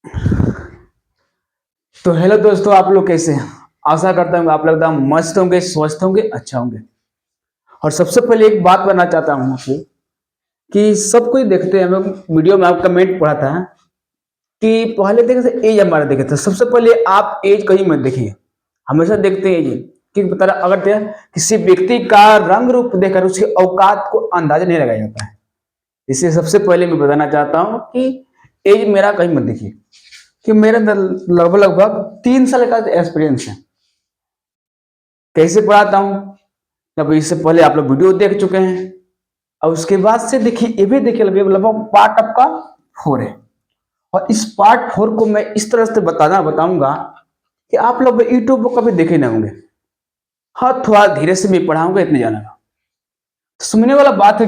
तो हेलो दोस्तों, आप लोग कैसे हैं? आशा करता हूँ आप लोग एकदम मस्त होंगे, स्वस्थ होंगे, अच्छा होंगे। और सबसे पहले एक बात करना चाहता हूँ आपको कि सब कोई देखते हैं। हम वीडियो में आप कमेंट पढ़ा था कि पहले देखे थे एज हमारा देखे थे। सबसे पहले आप एज कहीं मत देखिए, हमेशा देखते हैं एज कि पता अगर किसी व्यक्ति का रंग रूप देखकर उसकी औकात को अंदाजा नहीं लगाया जाता है। इसलिए सबसे पहले मैं बताना चाहता हूँ कि एज मेरा कहीं मत देखिए, कि मेरे अंदर लगभग लगभग 3 साल का एक्सपीरियंस है। कैसे पढ़ाता हूँ, जब इससे पहले आप लोग वीडियो देख चुके हैं और उसके बाद से देखिए ये भी देखिए लगभग पार्ट आपका 4 है। और इस पार्ट 4 को मैं इस तरह से बताऊंगा कि आप लोग यूट्यूब पर कभी देखे ना होंगे। हाँ, थोड़ा धीरे से मैं पढ़ाऊंगा, इतने जाना का सुनने वाला बात है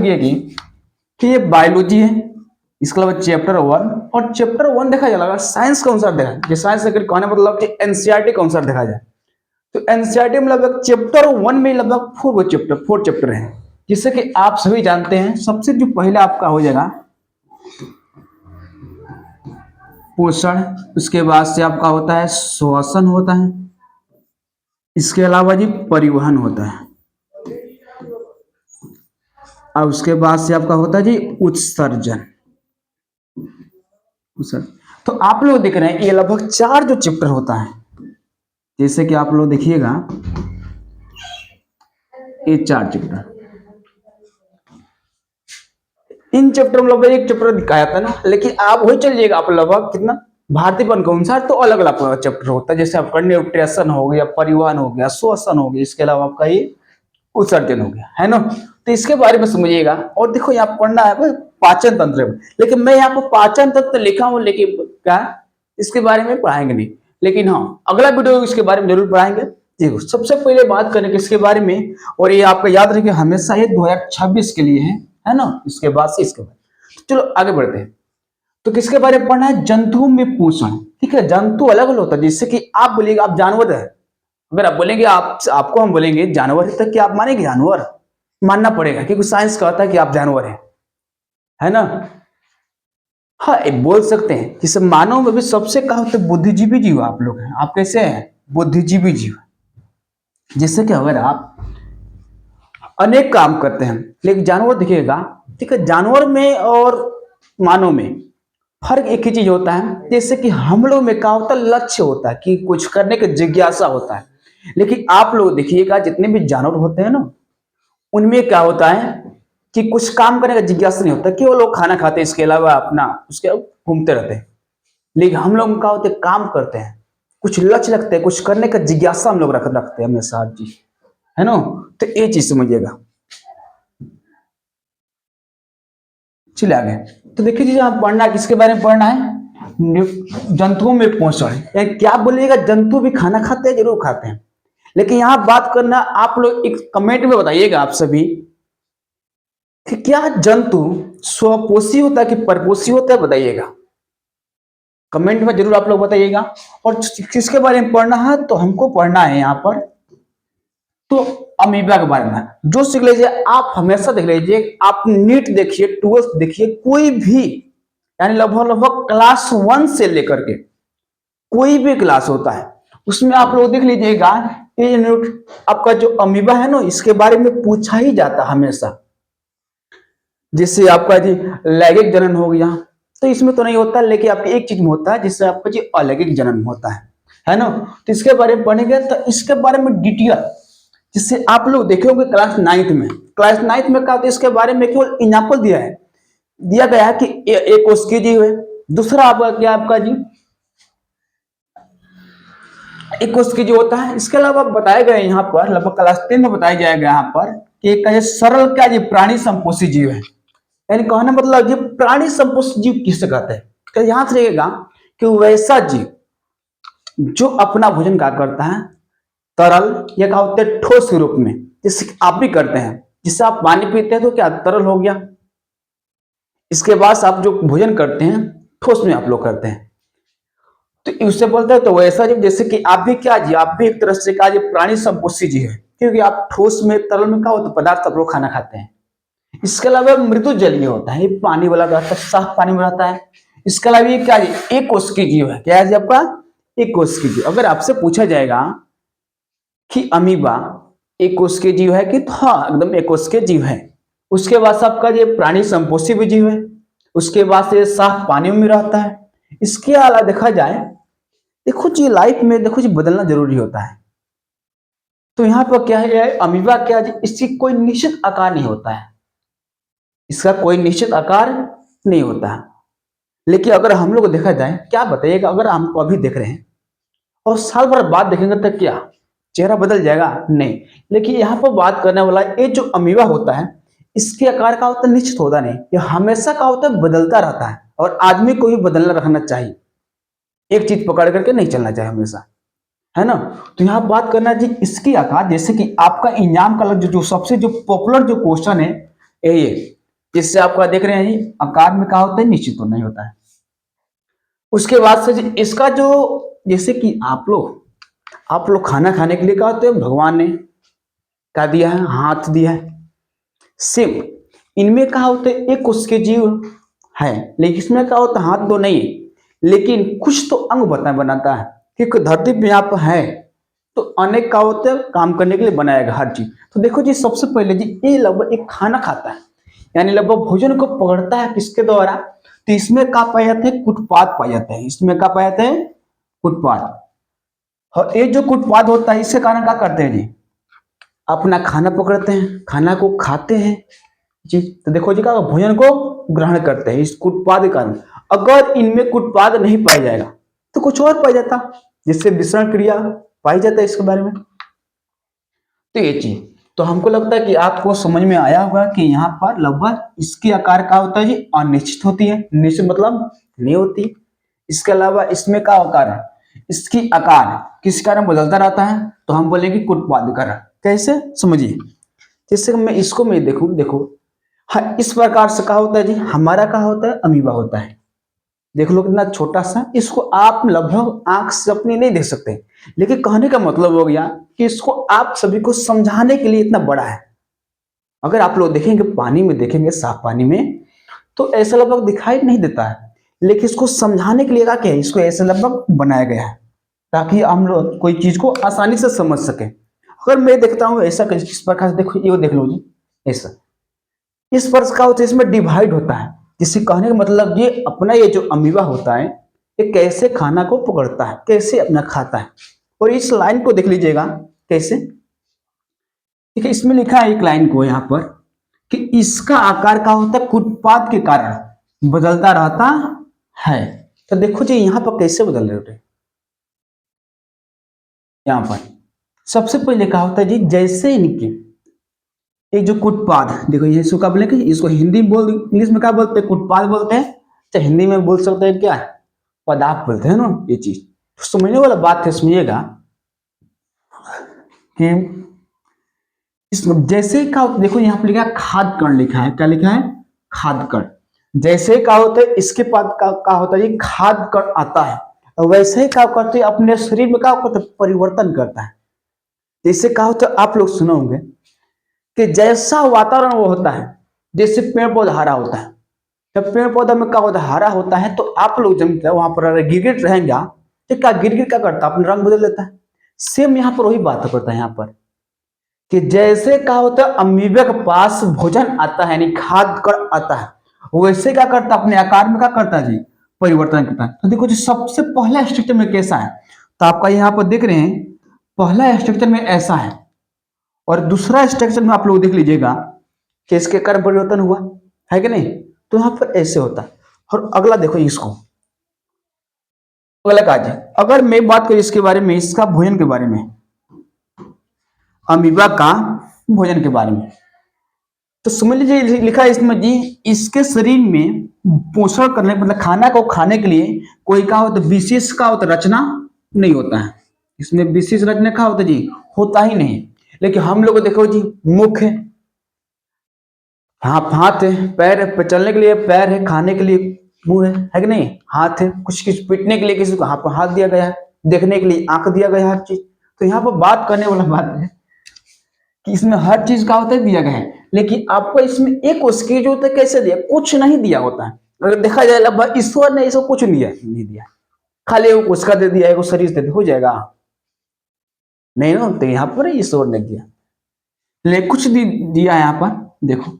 कि ये बायोलॉजी है। इसके अलावा चैप्टर 1 और चैप्टर 1 देखा जाएगा साइंस के अनुसार देखा जाए, साइंस अगर कहने मतलब कि एनसीईआरटी के अनुसार देखा जाए तो एनसीईआरटी में लगभग चैप्टर 1 में लगभग 4 चैप्टर हैं, जिससे कि आप सभी जानते हैं। सबसे जो पहला आपका हो जाएगा पोषण, उसके बाद से आपका होता है श्वसन होता है, इसके अलावा जी परिवहन होता है, और उसके बाद से आपका होता है जी उत्सर्जन। तो आप लोग देख रहे हैं ये लगभग 4 जो चैप्टर होता है, जैसे कि आप लोग देखिएगा ये 4 चैप्टर। इन चैप्टर में लगभग एक चैप्टर दिखाया था ना, लेकिन आप वही चलिएगा आप लगभग कितना भारतीयपन के अनुसार तो अलग अलग चैप्टर होता है। जैसे आपका न्यूट्रिशन हो गया, परिवहन हो गया, श्वसन हो गया, इसके अलावा आपका ये उत्सर्जन हो गया, है ना। तो इसके बारे में समझिएगा। और देखो यहाँ पढ़ना है पाचन तंत्र में, लेकिन मैं यहाँ पर पाचन तंत्र लिखा हूँ, लेकिन क्या इसके बारे में पढ़ाएंगे नहीं। लेकिन हाँ, अगला वीडियो इसके बारे में जरूर पढ़ाएंगे। देखो सबसे पहले बात करें किसके बारे में, और ये आपका याद रखिए हमेशा ये 2026 के लिए है ना। इसके बाद से इसके बाद चलो आगे बढ़ते हैं। तो किसके बारे में पढ़ना है, जंतुओं में पोषण। ठीक है, जंतु अलग अलग होता है। जिससे कि आप बोलिएगा आप जानवर है, अगर आप बोलेंगे आपको हम बोलेंगे जानवर है, तक कि आप मानेंगे जानवर मानना पड़ेगा, क्योंकि साइंस कहता है कि आप जानवर है ना। हाँ, एक बोल सकते हैं कि सब मानव में भी सबसे कहा होता है बुद्धिजीवी जीव आप लोग हैं। आप कैसे हैं, बुद्धिजीवी जीव। जिससे कि अगर आप अनेक काम करते हैं, लेकिन जानवर दिखेगा, ठीक है, जानवर में और मानव में फर्क एक ही चीज होता है। जैसे कि हम लोग में क्या होता है, लक्ष्य होता है कि कुछ करने की जिज्ञासा होता है। लेकिन आप लोग देखिएगा जितने भी जानवर होते हैं ना, उनमें क्या होता है कि कुछ काम करने का जिज्ञासा नहीं होता, केवल लोग खाना खाते हैं, इसके अलावा अपना उसके घूमते रहते हैं। लेकिन हम लोग क्या होते हैं, काम करते हैं, कुछ लक्ष्य रखते हैं, कुछ करने का जिज्ञासा हम लोग रखते हैं हमेशा हर चीज, है ना। तो ये चीज समझिएगा। चलिए आगे। तो देखिए जी, आप पढ़ना किसके बारे में पढ़ना है, जंतुओं में पोषण। क्या बोलिएगा, जंतु भी खाना खाते हैं, जरूर खाते हैं। लेकिन यहां बात करना, आप लोग एक कमेंट में बताइएगा आप सभी कि क्या जंतु स्वपोषी होता है कि परपोषी होता है, बताइएगा कमेंट में जरूर आप लोग बताइएगा। और किसके बारे में पढ़ना है, तो हमको पढ़ना है यहाँ पर तो अमीबा के बारे में। जो सीख लीजिए आप, हमेशा देख लीजिए आप, नीट देखिए, 12th देखिए, कोई भी यानी लगभग लगभग क्लास 1 से लेकर के कोई भी क्लास होता है, उसमें आप लोग देख लीजिएगा ये आपका जो अमीबा है ना, इसके बारे में पूछा ही जाता हमेशा। जिससे आपका जी लैंगिक जनन हो गया, तो इसमें तो नहीं होता, लेकिन आपके एक चीज में होता है जिससे आपका जी अलैंगिक जनन होता है ना। तो इसके बारे में पढ़ेंगे, तो इसके बारे में डिटेल जिससे आप लोग देखे होंगे क्लास 9th में। क्लास 9th में क्या होता है, इसके बारे में केवल एग्जाम्पल दिया गया है कि एक उसकी जी है, दूसरा आपका क्या आपका जी एक उसकी जो होता है। इसके अलावा बताए गए यहाँ पर लगभग क्लास 10 में बताया जाएगा यहाँ पर कि एक सरल क्या जी प्राणी संपोषी जीव है। यानी कहने मतलब ये प्राणी संपोषी जीव किसे कहते हैं, तो यहां से रहेगा कि वैसा जीव जो अपना भोजन क्या करता है, तरल या क्या होता है ठोस के रूप में, जैसे आप भी करते हैं। जिससे आप पानी पीते हैं तो क्या तरल हो गया, इसके बाद आप जो भोजन करते हैं ठोस में आप लोग करते हैं, तो उससे बोलते हैं तो वैसा जीव जैसे कि आप भी क्या जी, आप भी एक तरह से क्या जी प्राणी संपोषी जीव है, क्योंकि आप ठोस में तरल में क्या होता है पदार्थ आप लोग खाना खाते हैं। इसके अलावा मृदु जलीय होता है, ये पानी वाला रहता है, साफ पानी में रहता है। इसके अलावा ये क्या है, एक कोष की जीव है। क्या है जी आपका, एक कोष की जीव। अगर आपसे पूछा जाएगा कि अमीबा एक कोष के जीव है कि, तो हाँ एकदम एक कोष के जीव है। उसके बाद से आपका ये प्राणी संपोषी भी जीव है। उसके बाद से साफ पानी में रहता है। इसके अलावा देखा जाए, देखो जी लाइफ में देखो जी बदलना जरूरी होता है। तो यहाँ पर क्या है, अमीबा क्या है, इसकी कोई निश्चित आकार नहीं होता है, इसका कोई निश्चित आकार नहीं होता है। लेकिन अगर हम लोग देखा जाए, क्या बताइएगा, अगर हमको अभी देख रहे हैं और साल भर बाद देखेंगे तो क्या चेहरा बदल जाएगा? नहीं। लेकिन यहाँ पर बात करने वाला ये जो अमीबा होता है, इसके आकार का होता है निश्चित होता नहीं, ये हमेशा का होता है बदलता रहता है। और आदमी को भी बदलना रखना चाहिए, एक चीज पकड़ करके नहीं चलना चाहिए हमेशा, है ना। तो यहाँ बात करना जी इसकी आकार, जैसे कि आपका एग्जाम का जो सबसे जो पॉपुलर जो क्वेश्चन है ये, जिससे आपका देख रहे हैं जी आकार में क्या होता है, निश्चित तो नहीं होता है। उसके बाद से जी इसका जो, जैसे कि आप लोग खाना खाने के लिए क्या होते हैं, भगवान ने क्या दिया है, हाथ दिया है। सिर्फ इनमें क्या होते हैं, एक उसके जीव है, लेकिन इसमें क्या होता है, हाथ तो नहीं है, लेकिन कुछ तो अंग बनाता है। क्योंकि धरती पे यहाँ पर है तो अनेक का होते हैं काम करने के लिए बनाएगा हर चीज। तो देखो जी सबसे पहले जी ये लगभग एक खाना खाता है, यानी लगभग भोजन को पकड़ता है किसके द्वारा, तो इसमें क्या पाए जाते हैं, कुटपाद पाए जाते हैं। इसमें क्या पाए जाते हैं, कुटपाद। और ये जो कुटपाद होता है इसके कारण क्या करते हैं जी, अपना खाना पकड़ते हैं, खाना को खाते हैं जी। तो देखो जी क्या भोजन को ग्रहण करते हैं इस कुटपाद के कारण। अगर इनमें कुटपाद नहीं पाया जाएगा तो कुछ और पाया जाता, जिससे विसरण क्रिया पाई जाता है इसके बारे में। तो ये चीज तो हमको लगता है कि आपको समझ में आया होगा कि यहाँ पर लगभग इसकी आकार का होता है जी अनिश्चित होती है, निश्चित मतलब नहीं होती। इसके अलावा इसमें क्या आकार है, इसकी आकार किस कारण बदलता रहता है, तो हम बोलेंगे कुटपाद कारण। कैसे समझिए, जैसे मैं देखो हाँ इस प्रकार से क्या होता है जी, हमारा क्या होता है, अमीबा होता है। देख लो कितना छोटा सा, इसको आप लगभग आंख से अपनी नहीं देख सकते, लेकिन कहने का मतलब हो गया कि इसको आप सभी को समझाने के लिए इतना बड़ा है। अगर आप लोग देखेंगे पानी में, देखेंगे साफ पानी में, तो ऐसा लगभग दिखाई नहीं देता है, लेकिन इसको समझाने के लिए क्या है, इसको ऐसे लगभग बनाया गया है ताकि हम लोग कोई चीज को आसानी से समझ सके। अगर मैं देखता हूँ ऐसा इस प्रकार से, देखो ये देख लो जी ऐसा, इस पर क्या होता है, इसमें डिवाइड होता है। जिससे कहने का मतलब ये अपना ये जो अमीबा होता है, ये कैसे खाना को पकड़ता है, कैसे अपना खाता है। और इस लाइन को देख लीजिएगा कैसे, ठीक है, इसमें लिखा है एक लाइन को यहाँ पर कि इसका आकार क्या होता है, कुटपाद के कारण बदलता रहता है। तो देखो जी यहाँ पर कैसे बदल रहे होते, यहाँ पर सबसे पहले क्या होता है जी, जैसे इनके ये जो कुटपाद, देखो ये इसको क्या बोलेंगे, इसको हिंदी में बोल, इंग्लिश में क्या बोलते हैं, कुटपाद बोलते हैं, चाहे हिंदी में बोल सकते हैं क्या, पदार्थ बोलते हैं ना। ये चीज तो समझने वाला बात है, समझिएगा कि इसमें जैसे क्या होता है, देखो यहाँ पे लिखा है खाद कण, लिखा है क्या, लिखा है खाद कण। जैसे क्या होता है इसके बाद क्या होता है, खाद कण आता है, और वैसे ही क्या करते हैं अपने शरीर में क्या करता है, परिवर्तन करता है। जैसे क्या होता है, आप लोग सुने होंगे कि जैसा वातावरण वो होता है, जैसे पेड़ पौधा हरा होता है, जब पेड़ पौधा में क्या होता है, हरा होता है, तो आप लोग जब वहां पर गिरगिट रहेंगे तो क्या गिरगिट क्या करता है, अपना रंग बदल लेता है। सेम यहाँ पर वही बात करता है यहाँ पर कि जैसे क्या होता है अमीबा के पास भोजन आता है, यानी खाद कर आता है, वैसे क्या करता है अपने आकार में क्या करता है जी, परिवर्तन करता है। तो देखो जी सबसे पहला स्ट्रक्चर में कैसा है, तो आपका यहाँ पर देख रहे हैं पहला स्ट्रक्चर में ऐसा है, और दूसरा स्ट्रक्चर में आप लोग देख लीजिएगा कि इसके कारण परिवर्तन हुआ है कि नहीं, तो यहाँ पर ऐसे होता है। और अगला देखो इसको, अगला काज है, अगर मैं बात करूं इसके बारे में, इसका भोजन के बारे में, अमीबा का भोजन के बारे में, तो समझ लीजिए लिखा है इसमें जी, इसके शरीर में पोषण करने मतलब खाना को खाने के लिए कोई का होता विशेष का होता रचना नहीं होता है, इसमें विशेष रचना का होता जी, होता ही नहीं। लेकिन हम लोग देखो जी मुख है, हाथ है, पैर है, चलने के लिए पैर है, खाने के लिए मुंह है कि नहीं, हाथ है, कुछ पीटने के लिए किसी को हाथ दिया गया है, देखने के लिए आंख दिया गया है, हर चीज। तो यहाँ पर बात करने वाला बात है कि इसमें हर चीज का होता है दिया गया है, लेकिन आपको इसमें एक उसकी जो होता है कैसे दिया, कुछ नहीं दिया होता है। अगर देखा जाए लगभग ईश्वर ने इसको कुछ नहीं दिया, खाली वो उसका दे दिया, एक शरीर दे दिया, हो जाएगा? नहीं ना, तो यहाँ पर ईश्वर ने दिया, लेकिन कुछ दिया यहाँ पर। देखो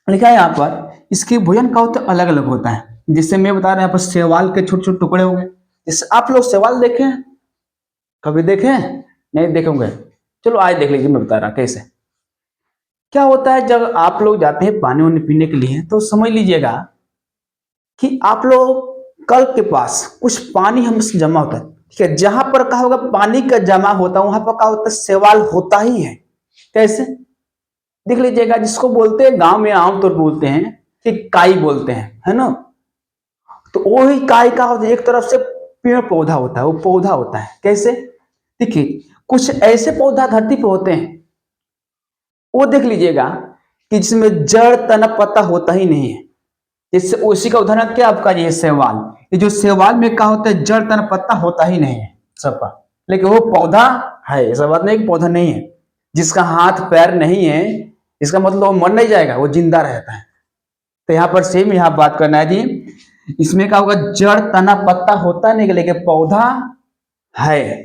लिखा है यहाँ पर, इसके भोजन का होता अलग अलग होता है। जिससे मैं बता रहा हूँ यहाँ पर सेवाल के छोटे छोटे टुकड़े होंगे। जैसे आप लोग सेवाल देखे हैं, कभी देखे हैं? नहीं देखे होंगे। चलो आज देख लीजिए, मैं बता रहा कैसे। क्या होता है जब आप लोग जाते हैं पानी वानी पीने के लिए, तो समझ लीजिएगा कि आप लोग कल के पास कुछ पानी हमसे जमा होता है, ठीक है? जहां पर कहा होगा पानी का जमा होता है, वहां पर क्या होता है, सेवाल होता ही है। कैसे देख लीजिएगा, जिसको बोलते हैं गांव में आमतौर पर बोलते हैं कि काई बोलते हैं, है ना? तो वही काई का होता है, एक तरफ से पेड़ पौधा होता है, वो पौधा होता है। कैसे? देखिए कुछ ऐसे पौधा धरती पे होते हैं, वो देख लीजिएगा कि जिसमें जड़ तना पत्ता होता ही नहीं है। जैसे उसी का उदाहरण क्या आपका, ये शैवाल। ये जो शैवाल में क्या होता है, जड़ तना पत्ता होता ही नहीं है सबका, लेकिन वो पौधा है। ऐसा बात नहीं कि पौधा नहीं है। जिसका हाथ पैर नहीं है, इसका मतलब वो मर नहीं जाएगा, वो जिंदा रहता है। तो यहाँ पर सेम यहाँ बात करना है जी, इसमें क्या होगा, जड़ तना पत्ता होता नहीं, लेकिन पौधा है।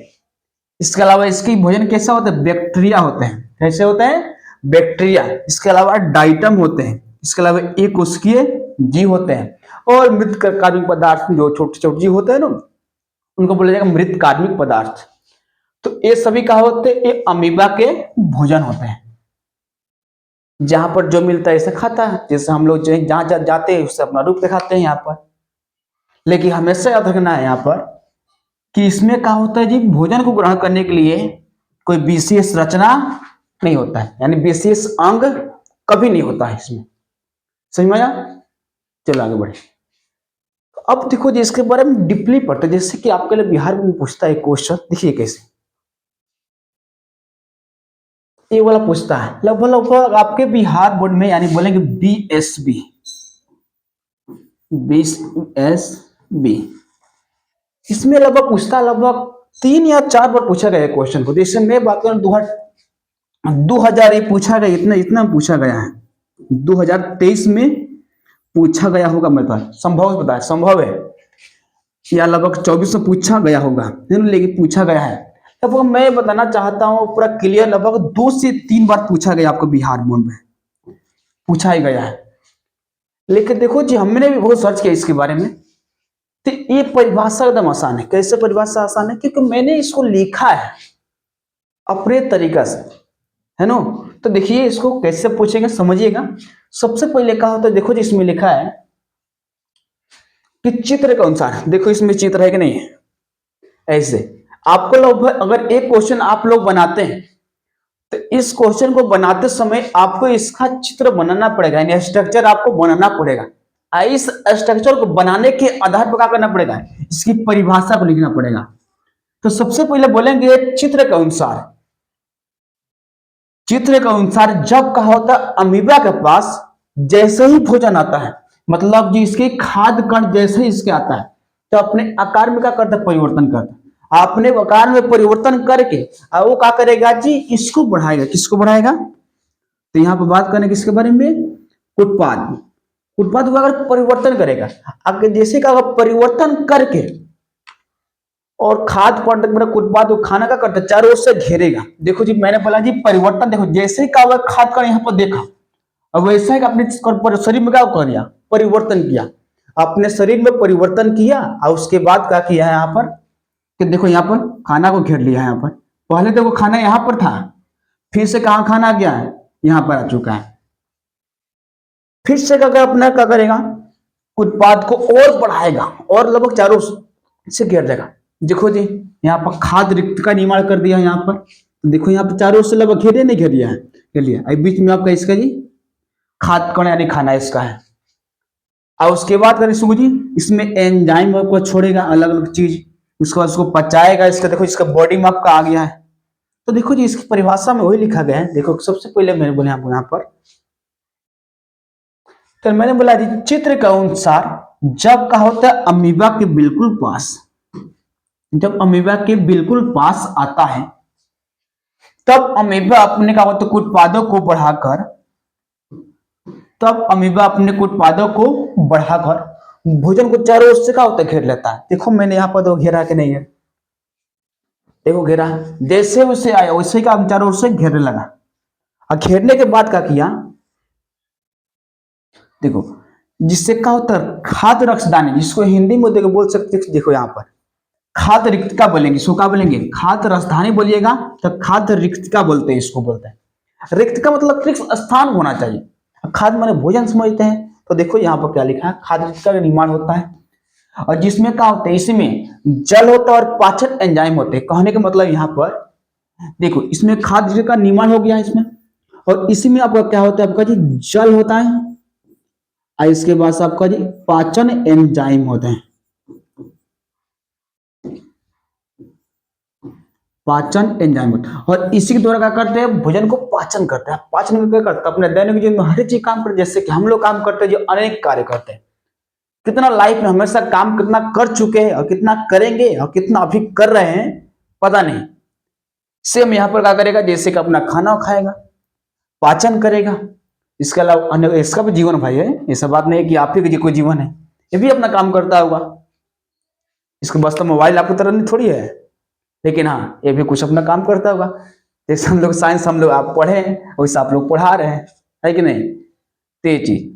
इसके अलावा इसकी भोजन कैसा होता है, बैक्टीरिया होते हैं। कैसे होते हैं? बैक्टीरिया। इसके अलावा डाइटम होते हैं। इसके अलावा एक उसके जीव होते हैं, और मृत कार्बनिक पदार्थ जो छोटे छोटे जीव होते हैं ना, उनको बोला जाएगा मृत कार्बनिक पदार्थ। तो ये सभी क्या होते हैं, ये अमीबा के भोजन होते हैं। जहां पर जो मिलता है ऐसे खाता है, जैसे हम लोग जहां जाते हैं उससे अपना रूप दिखाते हैं यहाँ पर। लेकिन हमेशा याद रखना है यहाँ पर कि इसमें क्या होता है जी, भोजन को ग्रहण करने के लिए कोई विशेष रचना नहीं होता है, यानी विशेष अंग कभी नहीं होता है इसमें। समझ में आया? चलो आगे बढ़े। तो अब देखो जी, इसके बारे में डीपली पढ़ते, जैसे कि आपके लिए बिहार में पूछता है क्वेश्चन। देखिए कैसे ये वाला पूछता है, लगभग लगभग आपके बिहार बोर्ड में, यानी बोलेंगे बीएसबी, बीएसबी, इसमें लगभग पूछता है, लगभग 3 या 4 बार पूछा गया है क्वेश्चन को। जैसे मैं बात करूं 2000 ये पूछा गया, इतना इतना पूछा गया है। 2023 में पूछा गया होगा, मैं तो संभव बताया, संभव है, या लगभग 24 में पूछा गया होगा, लेकिन पूछा गया है। लगभग मैं बताना चाहता हूँ पूरा क्लियर, लगभग 2 से 3 बार पूछा गया आपको बिहार बोर्ड में, पूछा ही गया है। लेकिन देखो जी, हमने भी बहुत सर्च किया इसके बारे में, तो ये परिभाषा एकदम आसान है। कैसे परिभाषा आसान है? क्योंकि मैंने इसको लिखा है अपने तरीका से, है ना? तो देखिए इसको कैसे पूछेंगे, समझिएगा। सबसे पहले क्या होता है, देखो जी इसमें लिखा है कि चित्र के अनुसार, देखो इसमें चित्र है कि नहीं है, ऐसे आपको लगभग अगर एक क्वेश्चन आप लोग बनाते हैं, तो इस क्वेश्चन को बनाते समय आपको इसका चित्र बनाना पड़ेगा, यानी स्ट्रक्चर आपको बनाना पड़ेगा। इस स्ट्रक्चर को बनाने के आधार पर क्या करना पड़ेगा, इसकी परिभाषा को लिखना पड़ेगा। तो सबसे पहले बोलेंगे चित्र के अनुसार। चित्र के अनुसार जब कहा होता है अमीबा के पास जैसे ही भोजन आता है, मतलब जी इसके खाद्य कण जैसे ही इसके आता है, तो अपने आकार में क्या करता है, परिवर्तन करता है। अपने आकार में परिवर्तन करके वो क्या करेगा जी, इसको बढ़ाएगा। किसको बढ़ाएगा? तो यहाँ पर बात करें किसके बारे में, उत्पाद। उत्पाद को अगर परिवर्तन करेगा, अगर जैसे का परिवर्तन करके और खाद्य पदार्थ उत्पाद को खाना का करता, चारों ओर से घेरेगा। देखो जी मैंने बोला जी परिवर्तन, देखो जैसे का खाद्य का यहाँ पर देखा, अब वैसा ही अपने शरीर में क्या कर दिया, परिवर्तन किया। अपने शरीर में परिवर्तन किया, और उसके बाद क्या किया है यहाँ पर कि देखो यहाँ पर खाना को घेर लिया है। यहाँ पर पहले देखो खाना यहाँ पर था, फिर से कहाँ खाना आ गया है, यहाँ पर आ चुका है। फिर से क्या अपना क्या करेगा, उत्पाद को और बढ़ाएगा और लगभग चारों से घेर देगा। देखो जी यहाँ पर खाद्य रिक्त का निर्माण कर दिया यहाँ पर, देखो यहाँ पर चारों से लगभग घेरे नहीं घेर लिया है, घेर लिया। बीच में आपका इसका जी खाद्य कण यानी खाना इसका है। और उसके बाद करें सुगु जी, इसमें एंजाइम को छोड़ेगा अलग अलग चीज, उसके बाद उसको पचाएगा। इसका देखो इसका बॉडी में आपका आ गया है। तो देखो जी इसकी परिभाषा में वही लिखा गया है। देखो सबसे पहले मैंने बोला आपको यहाँ पर, तो मैंने बोला जी चित्र के अनुसार जब का होता है अमीबा के बिल्कुल पास, जब अमीबा के बिल्कुल पास आता है, तब अमीबा अपने का होता है उत्पादों को बढ़ाकर तब अमीबा अपने उत्पादों को बढ़ाकर भोजन को चारों ओर से क्या होता है, घेर लेता है। देखो मैंने यहाँ पर तो घेरा के नहीं है, देखो घेरा, जैसे उसे आया वैसे का चारों ओर से घेरने लगा। और घेरने के बाद क्या किया, देखो जिससे क्या होता है, खाद्य रक्षदानी, जिसको हिंदी में देखो बोल सकते, देखो यहाँ पर खाद्य रिक्तिका बोलेंगे, इसको क्या बोलेंगे, खाद्य राजधानी बोलिएगा तो खाद्य रिक्तिका बोलते हैं, इसको बोलते हैं। रिक्तिका मतलब रिक्त स्थान होना चाहिए। खाद्य माने भोजन समझते हैं, तो देखो यहाँ पर क्या लिखा है, खाद्य रिक्तिका का निर्माण होता है और जिसमें क्या होता है, इसमें जल होता है और पाचन एंजाइम होते हैं। कहने का मतलब यहाँ पर देखो, इसमें खाद्य का निर्माण हो गया इसमें, और इसी में आपका क्या होता है, आपका जी जल होता है और इसके बाद आपका जी पाचन एंजाइम होते हैं। पाचन एंजाइम होता है और इसी के द्वारा क्या करते हैं, भोजन को पाचन करते हैं। पाचन में क्या करते हैं, अपने दैनिक जीवन में हर चीज काम करते हैं। जैसे कि हम लोग काम करते हैं, जो अनेक कार्य करते हैं, कितना लाइफ में हमेशा काम कितना कर चुके हैं और कितना करेंगे और कितना अभी कर रहे हैं पता नहीं। सेम यहाँ पर क्या करेगा, जैसे कि अपना खाना खाएगा, पाचन करेगा, इसके अलावा अन्य इसका भी जीवन भाई है, ऐसा बात नहीं है कि आप ही का कोई जीवन है, ये भी अपना काम करता होगा। इसके बस तो मोबाइल आपकी तरह नहीं थोड़ी है, लेकिन हाँ ये भी कुछ अपना काम करता होगा। जैसे हम लोग साइंस, हम लोग आप पढ़े हैं वैसे आप लोग पढ़ा रहे हैं, है कि नहीं। तो ये चीज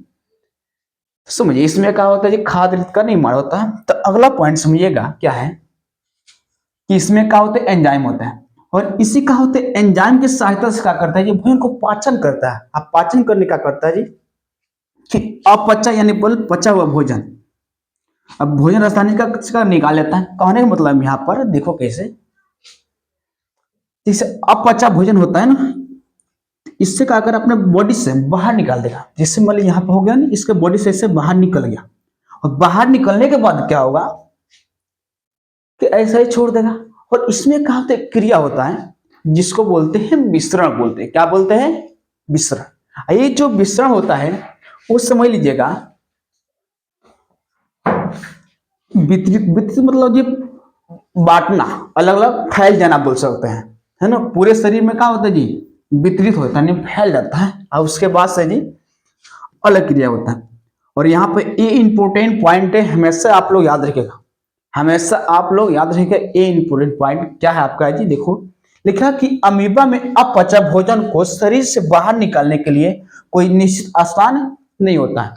समझिए, इसमें क्या होता है जी, खाद्य का निर्माण होता है। तो अगला पॉइंट समझिएगा क्या है कि इसमें क्या होता है, एंजाइम होता है और इसी का होते हैं एंजाइम की सहायता से क्या करता है, ये भोजन को पाचन करता है। अब पाचन करने का करता है जी कि अपचा यानी पचा हुआ भोजन, अब भोजन रासायनिक का निकाल लेता है। कहने का मतलब यहाँ पर देखो कैसे, जैसे अपचा भोजन होता है ना, इससे क्या कर अपने बॉडी से बाहर निकाल देगा। जैसे मान लीजिए यहाँ पे हो गया ना, इसके बॉडी से इससे बाहर निकल गया और बाहर निकलने के बाद क्या होगा कि ऐसा ही छोड़ देगा। और इसमें क्या होता है, क्रिया होता है जिसको बोलते हैं मिश्रण, बोलते हैं क्या बोलते हैं, मिश्रण। ये जो मिश्रण होता है वो समझ लीजिएगा, वितरित, वितरित मतलब ये बांटना, अलग अलग फैल जाना बोल सकते हैं, है ना। पूरे शरीर में क्या होता है जी, वितरित होता है, फैल जाता है और उसके बाद से जी अलग क्रिया होता है। और यहाँ पे ये इंपोर्टेंट पॉइंट है, हमेशा आप लोग याद रखिएगा, हमेशा आप लोग याद रखिएगा। ये इंपोर्टेंट पॉइंट क्या है आपका जी, देखो लिखा कि अमीबा में अपचा भोजन को शरीर से बाहर निकालने के लिए कोई निश्चित स्थान नहीं होता है।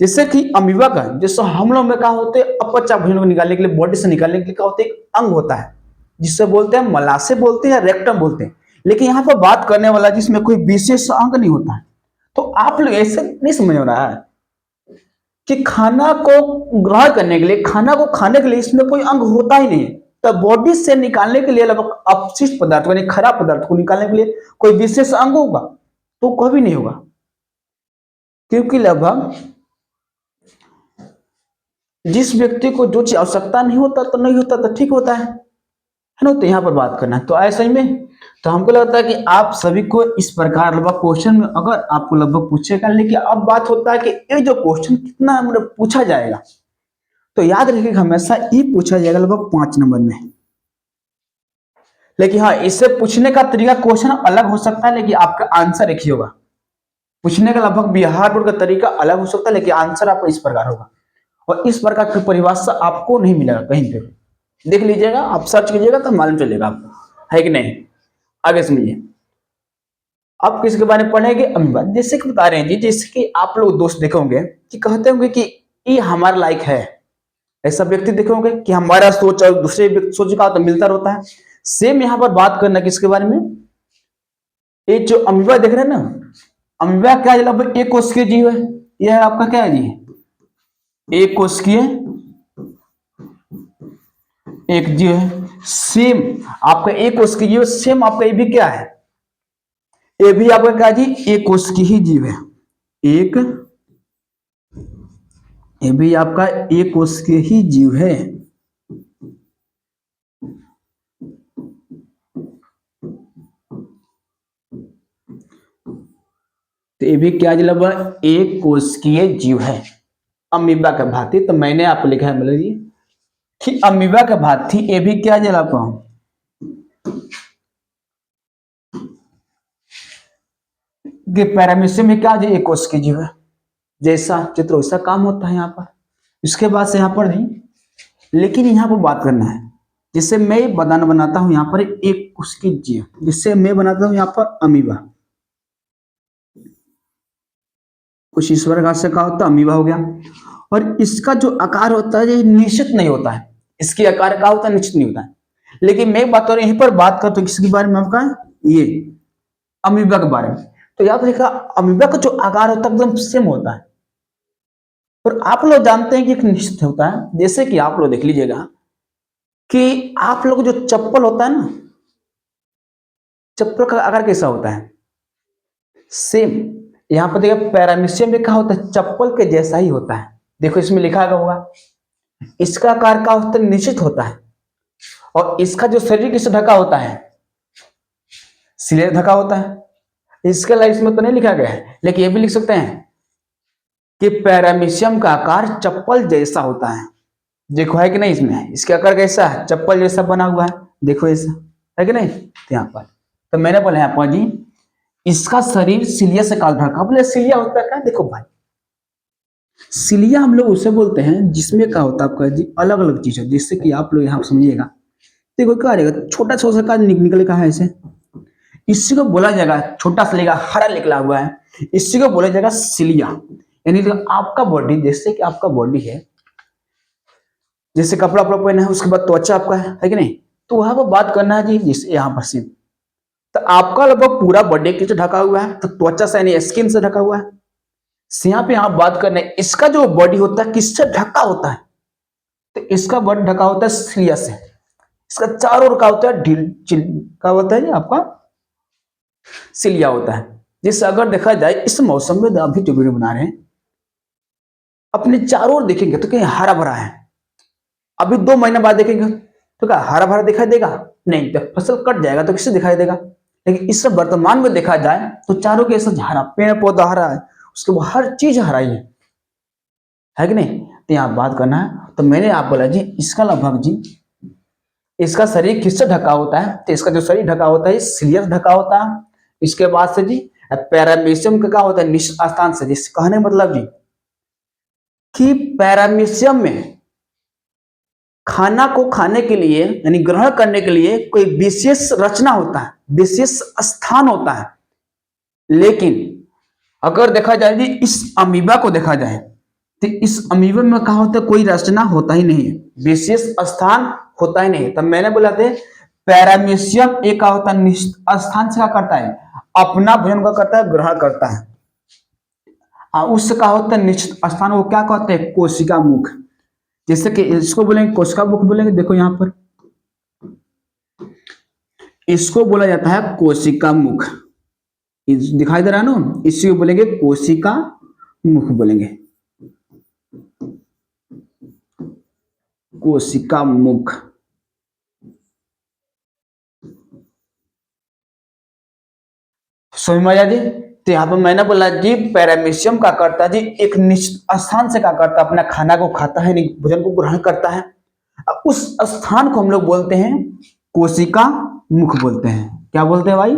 जैसे कि अमीबा का, जैसे हम लोग में क्या होते हैं, अपचा भोजन को निकालने के लिए, बॉडी से निकालने के लिए क्या होते हैं, एक अंग होता है जिससे बोलते हैं मलाशय बोलते हैं या रेक्टम बोलते हैं। लेकिन यहाँ पर बात करने वाला जिसमें कोई विशेष अंग नहीं होता है। तो आप लोग ऐसे नहीं समझ रहा है कि खाना को ग्रहण करने के लिए, खाना को खाने के लिए इसमें कोई अंग होता ही नहीं है। तो बॉडी से निकालने के लिए, लगभग अपशिष्ट पदार्थ यानी खराब पदार्थ को निकालने के लिए कोई विशेष अंग होगा तो कभी नहीं होगा, क्योंकि लगभग जिस व्यक्ति को जो चीज आवश्यकता नहीं होता तो नहीं होता तो ठीक होता है ना। तो यहाँ पर बात करना है तो ऐसा ही में, तो हमको लगता है कि आप सभी को इस प्रकार लगभग क्वेश्चन में अगर आपको लगभग पूछेगा, लेकिन अब बात होता है कि ये जो क्वेश्चन कितना मतलब पूछा जाएगा, तो याद रखिएगा हमेशा ये पूछा जाएगा लगभग 5 नंबर में। लेकिन हाँ, इससे पूछने का तरीका क्वेश्चन अलग हो सकता है, लेकिन आपका आंसर एक ही होगा। पूछने का लगभग बिहार बोर्ड का तरीका अलग हो सकता है, लेकिन आंसर आपका इस प्रकार होगा। और इस प्रकार की परिभाषा आपको नहीं मिलेगा कहीं पे, देख लीजिएगा, आप सर्च कीजिएगा तो मालूम चलेगा आपको, है कि नहीं। आगे सुनिए, आप किसके बारे में पढ़ेंगे, अमीबा। जैसे कि बता रहे हैं जी, जैसे कि आप लोग दोस्त देखे होंगे कि कहते होंगे कि ये हमारे लायक है, ऐसा व्यक्ति देखे होंगे कि हमारा सोच और दूसरे व्यक्ति सोच का तो मिलता रहता है। सेम यहाँ पर बात करना किसके बारे में, ये जो अमीबा देख रहे हैं ना, अमीबा क्या है, लगभग एक कोशिकीय जीव है। यह है आपका क्या है जी, एक कोशिकीय एक जीव है। सेम आपका एक कोशिकीय जीव, सेम आपका ये भी क्या है, ये भी आपका क्या जी, एक कोशिकीय ही जीव है। एक, ये भी आपका एक कोशिकीय ही जीव है। तो ये भी क्या जी, लगभग एक कोशिकीय जीव है, अमीबा का भांति। तो मैंने आपको लिखा है मतलब ये कि अमीबा का भांति ये भी क्या जी, आपको कि पैरामीशियम में क्या जी, एक कोशिकीय जीव है, जैसा चित्र वैसा काम होता है यहाँ पर। इसके बाद से यहाँ पर नहीं, लेकिन यहाँ पर बात करना है, जिससे मैं बदान बनाता हूँ यहाँ पर एक कोशिकीय जीव, जिससे मैं बनाता हूँ यहाँ पर अमीबा। कुछ इस प्रकार से कहा होता है, अमीबा हो गया। और इसका जो आकार होता है ये निश्चित नहीं होता है, इसके आकार का होता है निश्चित नहीं होता है। लेकिन मैं बात कर यहीं पर बात करता हूँ किसके बारे में, आपका ये अमीबा के बारे में। तो याद रखिएगा, अमीबा का जो आकार होता है एकदम सेम होता है। और आप लोग जानते हैं कि एक निश्चित होता है, जैसे कि आप लोग देख लीजिएगा कि आप लोग जो चप्पल होता है ना, चप्पल का आकार कैसा होता है, सेम। यहां पर देखिए पैरामीशियम में क्या होता है, चप्पल के जैसा ही होता है। देखो इसमें लिखा गया होगा, इसका आकार का होता है निश्चित होता है। और इसका जो शरीर किससे ढका होता है, सिले ढका होता है। इसके अलावा इसमें तो नहीं लिखा गया है, लेकिन ये भी लिख सकते हैं कि पैरामीशियम का आकार चप्पल जैसा होता है। देखो है कि नहीं, इसमें इसका आकार कैसा है, चप्पल जैसा बना हुआ है, देखो ऐसा है कि नहीं। तो यहाँ पर तो मैंने बोला यहाँ पर जी, इसका शरीर सिलिया से काल ढका। बोले सिलिया होता है क्या, देखो भाई, सिलिया हम लोग उसे बोलते हैं जिसमें क्या होता है आपका जी, अलग अलग चीज है। जिससे कि आप लोग यहाँ समझिएगा, देखो क्या रहेगा, छोटा छोटा का निकले का है ऐसे, इसी को बोला जाएगा, छोटा सा लेगा हरा निकला हुआ है, इसी को बोला जाएगा सिलिया। यानी तो आपका बॉडी, जैसे कि आपका बॉडी है, जैसे कपड़ा वपड़ा पहना है, उसके बाद त्वचा आपका है कि नहीं, तो वहां पर बात करना है जी, जिससे यहाँ पर सिर्फ तो आपका लगभग पूरा बॉडी किससे ढका हुआ है, तो त्वचा से यानी स्किन से ढका हुआ है। यहाँ पे आप बात करने, इसका जो बॉडी होता है किससे ढका होता है, तो इसका बॉडी ढका होता है सिलिया से। इसका चारों ओर का होता है ढील का होता है आपका सिलिया होता है। जिससे अगर देखा जाए इस मौसम में अभी जो वीडियो बना रहे हैं, अपने चारों ओर देखेंगे तो कहीं हरा भरा है। अभी 2 महीने बाद देखेंगे तो क्या हरा भरा दिखाई देगा, नहीं, तो फसल कट जाएगा तो किससे दिखाई देगा। लेकिन इस वर्तमान में देखा जाए तो चारों के ऐसा हरा, पेड़ पौधा हरा है, उसके बाद हर चीज हरा ही है कि नहीं। तो यहाँ बात करना है, तो मैंने आप बोला जी, इसका लगभग जी, इसका शरीर किससे ढका होता है, तो इसका जो शरीर ढका होता है सिलिया से ढका होता है। इसके बाद से जी पैरामीशियम का क्या होता है, निश्चित स्थान से। जिस कहने मतलब जी कि पैरामीशियम में खाना को खाने के लिए यानी ग्रहण करने के लिए कोई विशेष रचना होता है, विशेष स्थान होता है। लेकिन अगर देखा जाए जी, इस अमीबा को देखा जाए तो इस अमीबा में कहा होता है, कोई रचना होता ही नहीं है, विशेष स्थान होता ही नहीं। तब मैंने बोला थे पैरामीशियम एक का होता है निश्चित स्थान से क्या करता है, अपना भोजन का करता है, ग्रहण करता है। उससे कहा होता है निश्चित स्थान, वो क्या कहते हैं, कोशिका मुख। जैसे कि इसको बोलेंगे कोशिका मुख बोलेंगे, देखो यहां पर इसको बोला जाता है कोशिका मुख, दिखाई दे रहा है ना, इसी को बोलेंगे कोशिका मुख बोलेंगे, कोशिका मुख। समझ में आया जी। तो यहाँ पर मैंने बोला जी, पैरामीशियम का करता जी एक निश्चित स्थान से क्या करता, अपना खाना को खाता है, भोजन को ग्रहण करता है। उस स्थान को हम लोग बोलते हैं कोशिका मुख बोलते हैं। क्या बोलते हैं भाई,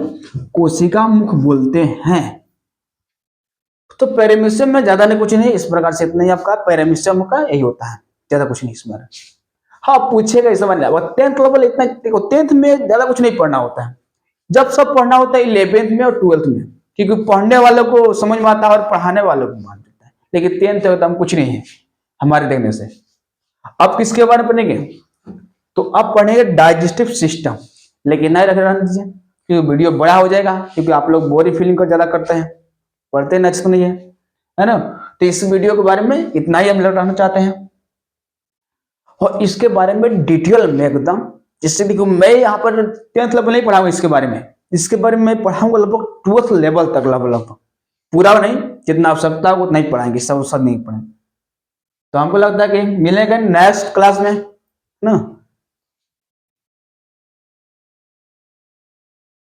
कोशिका मुख बोलते हैं। तो पैरामीशियम में ज्यादा नहीं, कुछ नहीं, इस प्रकार से इतना ही आपका पैरामीशियम का यही होता है, ज्यादा कुछ नहीं इसमें। हाँ पूछेगा इस समझ लिया, 10th लेवल इतना, देखो 10th में ज्यादा कुछ नहीं पढ़ना होता है, जब सब पढ़ना होता है 11th में और 12th में, क्योंकि पढ़ने वालों को समझ में आता है और पढ़ाने वालों को मान जाता है। लेकिन 10th तक हम कुछ नहीं है हमारे देखने से। अब किसके बारे में पढ़ेंगे, तो अब पढ़ेंगे डाइजेस्टिव सिस्टम। लेकिन नहीं रख रहने दीजिए, क्योंकि वीडियो बड़ा हो जाएगा, क्योंकि आप लोग बोरी फीलिंग को ज्यादा करते हैं, पढ़ते नचते नहीं है ना। तो इस वीडियो के बारे में इतना ही हम लौटाना चाहते हैं, और इसके बारे में डिटेल में एकदम, जिससे देखो मैं यहाँ पर 10th लेवल नहीं पढ़ाऊंगा इसके बारे में, इसके बारे में पढ़ाऊंगा लगभग 12th लेवल तक, लगभग पूरा नहीं, जितना आवश्यकता है उतना ही पढ़ाएंगे, सब नहीं पढ़ेंगे। तो हमको लगता है कि मिलेंगे नेक्स्ट क्लास में ना।